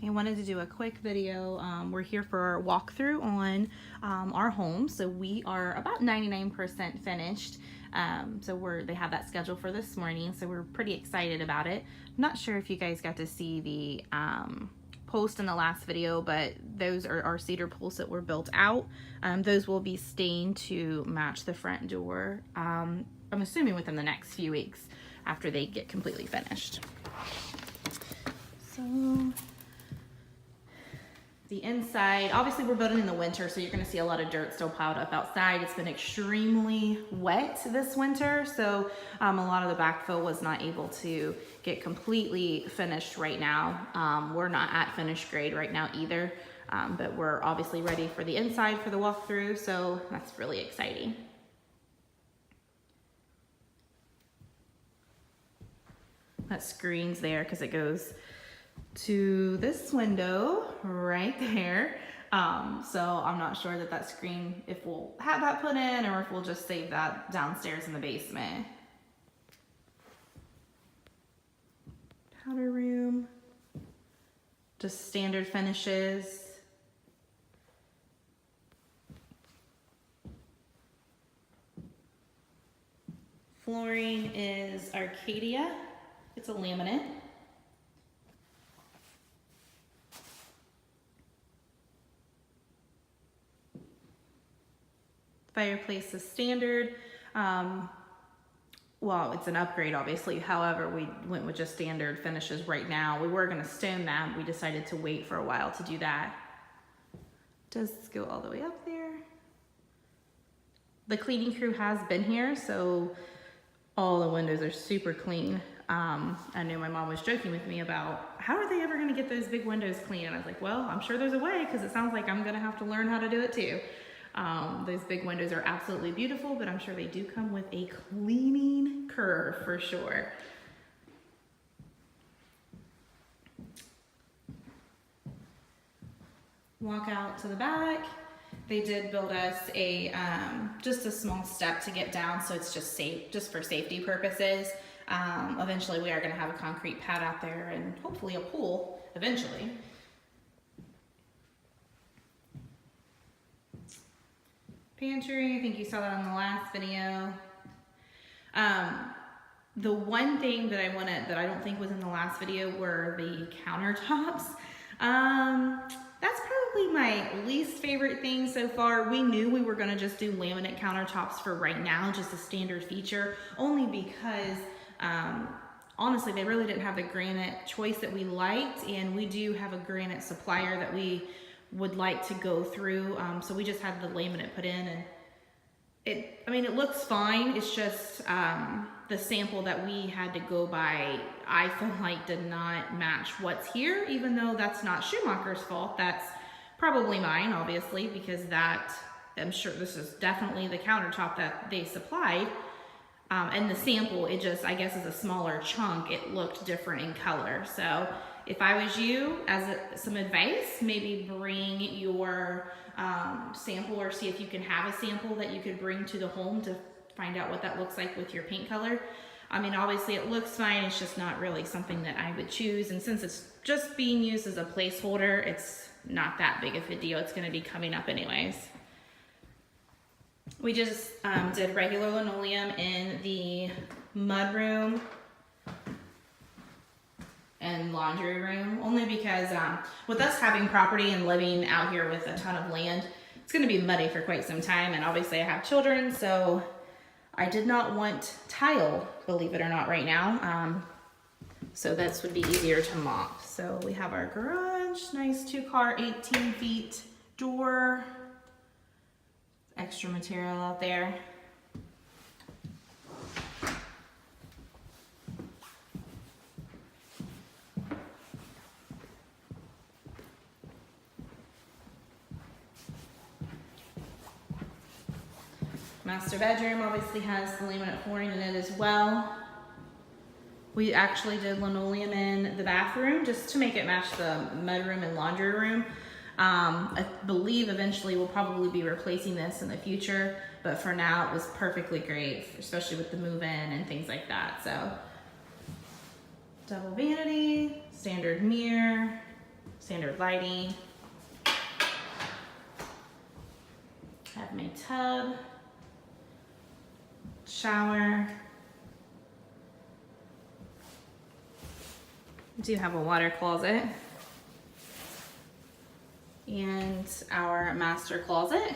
I wanted to do a quick video. We're here for a walkthrough on our home. So we are about 99% finished. They have that scheduled for this morning. So we're pretty excited about it. I'm not sure if you guys got to see the post in the last video, but those are our cedar posts that were built out. Those will be stained to match the front door. I'm assuming within the next few weeks after they get completely finished. So the inside, obviously we're building in the winter, so you're gonna see a lot of dirt still piled up outside. It's been extremely wet this winter, so a lot of the backfill was not able to get completely finished right now. We're not at finished grade right now either, but we're obviously ready for the inside for the walkthrough, so that's really exciting. That screen's there because it goes to this window right there. So I'm not sure that screen, if we'll have that put in or if we'll just save that downstairs in the basement. Powder room, just standard finishes. Flooring is Arcadia. It's a laminate. Fireplace is standard. Well, it's an upgrade, obviously. However, we went with just standard finishes right now. We were gonna stone that. We decided to wait for a while to do that. Does go all the way up there. The cleaning crew has been here, so all the windows are super clean. I know my mom was joking with me about how are they ever gonna get those big windows clean? And I was like, well, I'm sure there's a way, because it sounds like I'm gonna have to learn how to do it too. Those big windows are absolutely beautiful, but I'm sure they do come with a cleaning curve for sure. Walk out to the back. They did build us a just a small step to get down, so it's just safe, just for safety purposes. Eventually we are going to have a concrete pad out there and hopefully a pool eventually. Pantry, I think you saw that in the last video. The one thing that I don't think was in the last video were the countertops. That's probably my least favorite thing so far. We knew we were gonna just do laminate countertops for right now, just a standard feature, only because honestly, they really didn't have the granite choice that we liked, and we do have a granite supplier that we would like to go through. So we just had the laminate put in, and it looks fine. It's just the sample that we had to go by, I feel like did not match what's here, even though that's not Schumacher's fault. That's probably mine, obviously, because I'm sure this is definitely the countertop that they supplied. And the sample, it just, I guess, is a smaller chunk. It looked different in color. So if I was you, as some advice, maybe bring your sample, or see if you can have a sample that you could bring to the home to find out what that looks like with your paint color. Obviously it looks fine. It's just not really something that I would choose. And since it's just being used as a placeholder, it's not that big of a deal. It's going to be coming up anyways. We just did regular linoleum in the mudroom and laundry room, only because with us having property and living out here with a ton of land, it's going to be muddy for quite some time. And obviously I have children, so I did not want tile, believe it or not, right now. So this would be easier to mop. So we have our garage, nice 2-car, 18 feet door. Extra material out there. Master bedroom obviously has the laminate flooring in it as well. We actually did linoleum in the bathroom just to make it match the mudroom and laundry room. I believe eventually we'll probably be replacing this in the future, but for now it was perfectly great, especially with the move-in and things like that. So double vanity, standard mirror, Standard lighting. Have my tub, shower. Do have a water closet and our master closet.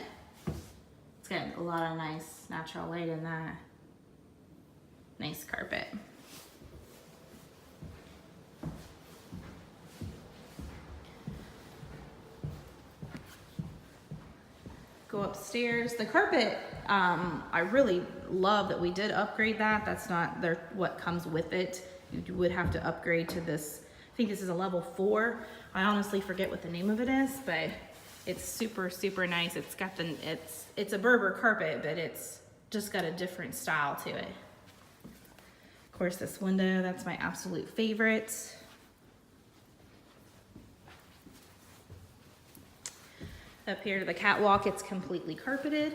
It's got a lot of nice natural light in that. Nice carpet. Go upstairs. The carpet, I really love that we did upgrade that. That's not what comes with it. You would have to upgrade to this. I think this is a level 4. I honestly forget what the name of it is, but it's super, super nice. It's got it's a Berber carpet, but it's just got a different style to it. Of course, this window, that's my absolute favorite. Up here to the catwalk, it's completely carpeted.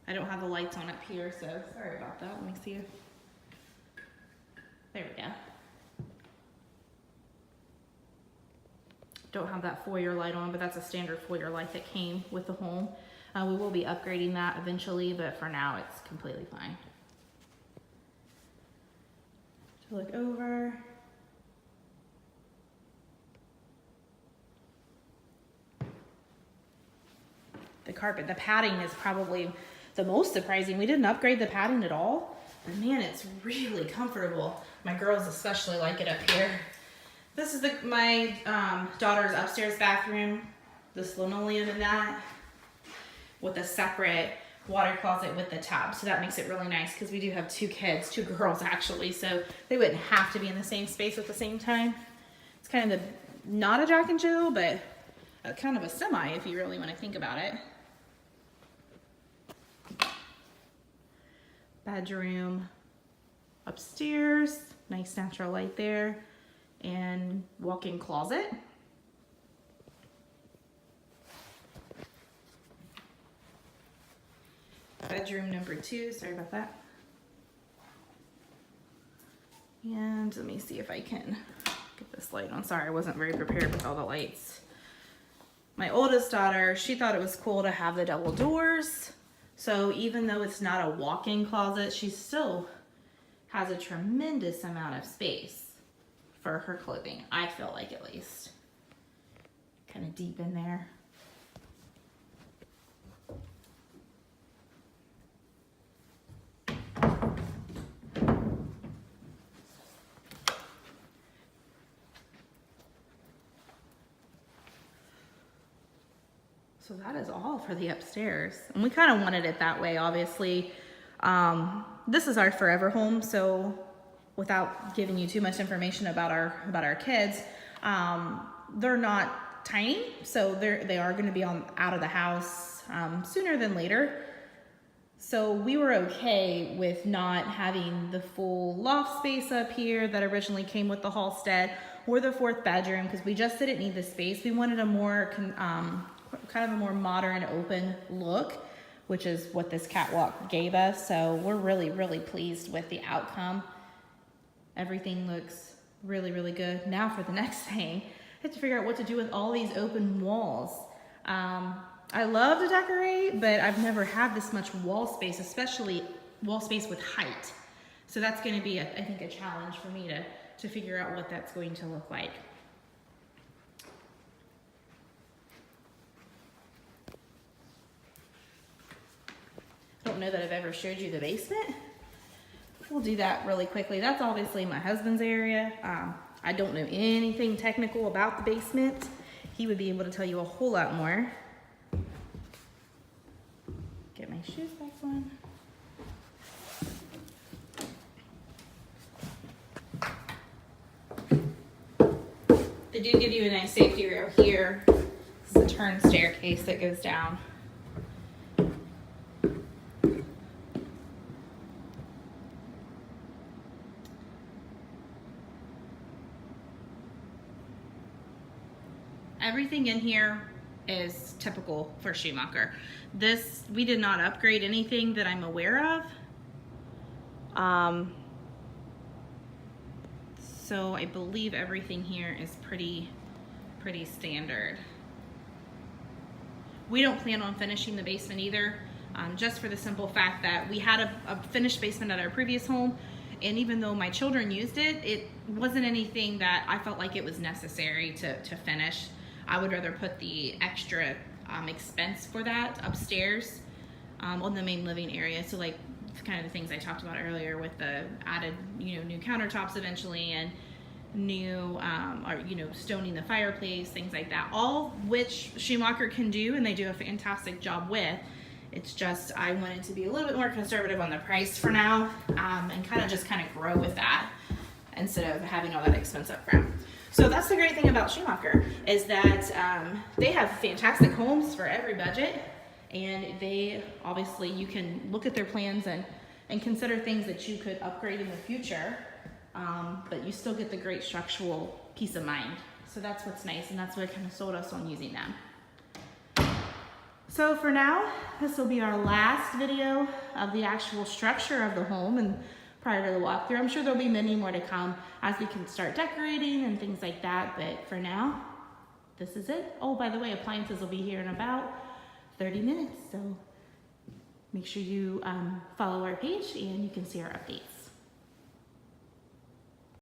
I don't have the lights on up here, so sorry about that. Let me see. There we go. Don't have that foyer light on, but that's a standard foyer light that came with the home. We will be upgrading that eventually, but for now it's completely fine. To look over. The carpet, the padding is probably the most surprising. We didn't upgrade the padding at all, but man, it's really comfortable. My girls especially like it up here. This is my daughter's upstairs bathroom, this linoleum in that, with a separate water closet with the tub. So that makes it really nice because we do have 2 kids, 2 girls actually, so they wouldn't have to be in the same space at the same time. It's kind of not a Jack and Jill, but kind of a semi if you really want to think about it. Bedroom upstairs, nice natural light there, and walk-in closet. Bedroom number 2, sorry about that. And let me see if I can get this light on. Sorry, I wasn't very prepared with all the lights. My oldest daughter, she thought it was cool to have the double doors. So even though it's not a walk-in closet, she still has a tremendous amount of space for her clothing. I feel like, at least. Kind of deep in there. So that is all for the upstairs. And we kind of wanted it that way, obviously. This is our forever home, so without giving you too much information about our kids, they're not tiny, so they are going to be out of the house sooner than later. So we were okay with not having the full loft space up here that originally came with the Halsted, or the 4th bedroom, because we just didn't need the space. We wanted a more kind of a more modern, open look, which is what this catwalk gave us. So we're really, really pleased with the outcome. Everything looks really, really good. Now for the next thing, I have to figure out what to do with all these open walls. I love to decorate, but I've never had this much wall space, especially wall space with height. So that's going to be, I think, a challenge for me to figure out what that's going to look like. I don't know that I've ever showed you the basement. We'll do that really quickly. That's obviously my husband's area. I don't know anything technical about the basement. He would be able to tell you a whole lot more. Get my shoes back on. They do give you a nice safety rail here. This is a turn staircase that goes down. Everything in here is typical for Schumacher. We did not upgrade anything that I'm aware of. So I believe everything here is pretty pretty standard. We don't plan on finishing the basement either, just for the simple fact that we had a finished basement at our previous home, and even though my children used it, it wasn't anything that I felt like it was necessary to finish. I would rather put the extra expense for that upstairs on the main living area. So like kind of the things I talked about earlier with the added, you know, new countertops eventually, and new or, you know, stoning the fireplace, things like that, all which Schumacher can do and they do a fantastic job with. It's just I wanted to be a little bit more conservative on the price for now, and kind of grow with that instead of having all that expense up front. So that's the great thing about Schumacher, is that they have fantastic homes for every budget, and they obviously, you can look at their plans and consider things that you could upgrade in the future, but you still get the great structural peace of mind. So that's what's nice, and that's what kind of sold us on using them. So for now, this will be our last video of the actual structure of the home and prior to the walkthrough. I'm sure there'll be many more to come as we can start decorating and things like that, but for now, this is it. Oh, by the way, appliances will be here in about 30 minutes, so make sure you follow our page and you can see our updates.